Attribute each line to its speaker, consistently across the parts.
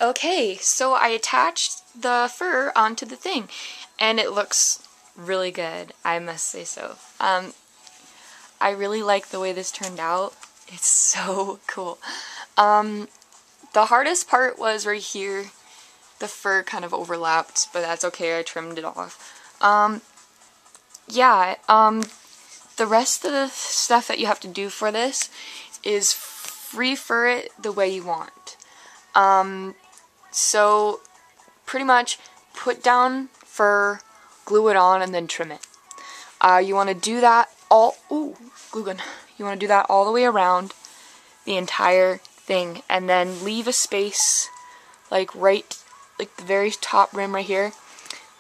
Speaker 1: Okay, so I attached the fur onto the thing, and it looks really good, I must say so. I really like the way this turned out. It's so cool. The hardest part was right here. The fur kind of overlapped, but that's okay, I trimmed it off. The rest of the stuff that you have to do for this is free-fur it the way you want. So pretty much put down fur, glue it on, and then trim it. You want to do that glue gun. You want to do that all the way around the entire thing, and then leave a space, like the very top rim right here.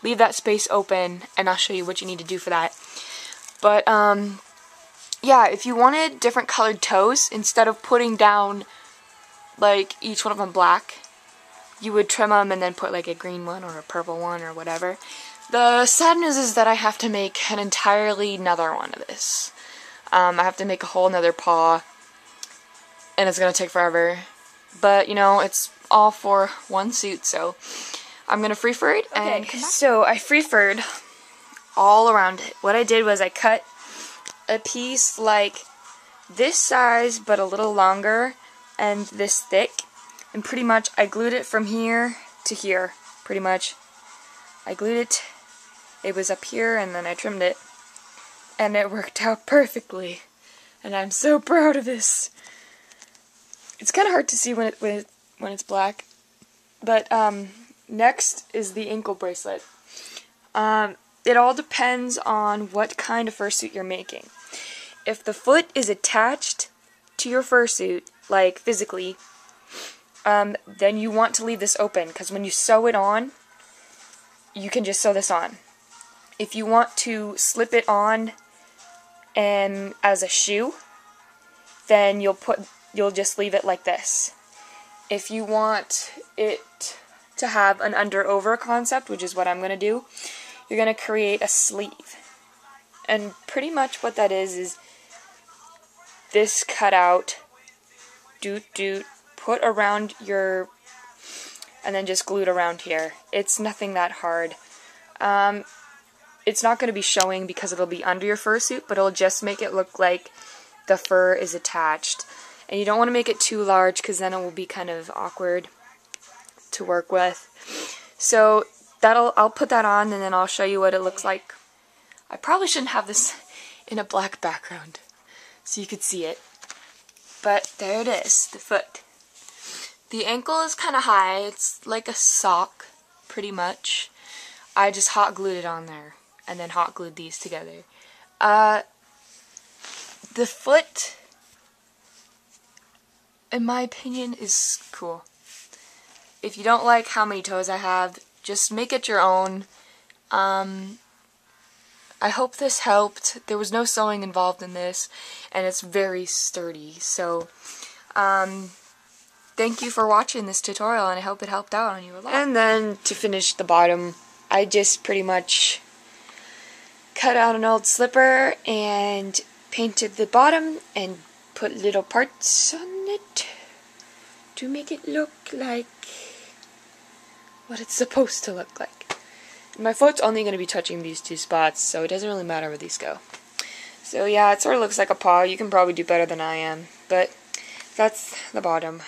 Speaker 1: Leave that space open, and I'll show you what you need to do for that. But yeah, if you wanted different colored toes, instead of putting down like each one of them black, you would trim them and then put like a green one or a purple one or whatever. The sad news is that I have to make an entirely another one of this. I have to make a whole nother paw, and it's gonna take forever. But you know, it's all for one suit, so I'm gonna free-fur it and come back. So I free-furred all around it. What I did was I cut a piece like this size but a little longer and this thick, and pretty much I glued it from here to here, pretty much. I glued it, it was up here, and then I trimmed it, and it worked out perfectly, and I'm so proud of this. It's kind of hard to see when it's black, but next is the ankle bracelet. It all depends on what kind of fursuit you're making. If the foot is attached to your fursuit, like physically, then you want to leave this open, because when you sew it on, you can just sew this on. If you want to slip it on and as a shoe, then you'll just leave it like this. If you want it to have an under-over concept, which is what I'm going to do, you're going to create a sleeve. And pretty much what that is this cutout, put around your, and then just glued around here. It's nothing that hard. It's not going to be showing because it'll be under your fursuit, but it'll just make it look like the fur is attached. And you don't want to make it too large, because then it will be kind of awkward to work with. So I'll put that on, and then I'll show you what it looks like. I probably shouldn't have this in a black background so you could see it. But there it is, the foot. The ankle is kind of high. It's like a sock, pretty much. I just hot glued it on there, and then hot glued these together. The foot, in my opinion, is cool. If you don't like how many toes I have, just make it your own. I hope this helped. There was no sewing involved in this, and it's very sturdy. So, thank you for watching this tutorial, and I hope it helped out on you a lot. And then, to finish the bottom, I just pretty much cut out an old slipper and painted the bottom and put little parts on it to make it look like what it's supposed to look like. My foot's only going to be touching these two spots, so it doesn't really matter where these go. So yeah, it sort of looks like a paw. You can probably do better than I am, but that's the bottom.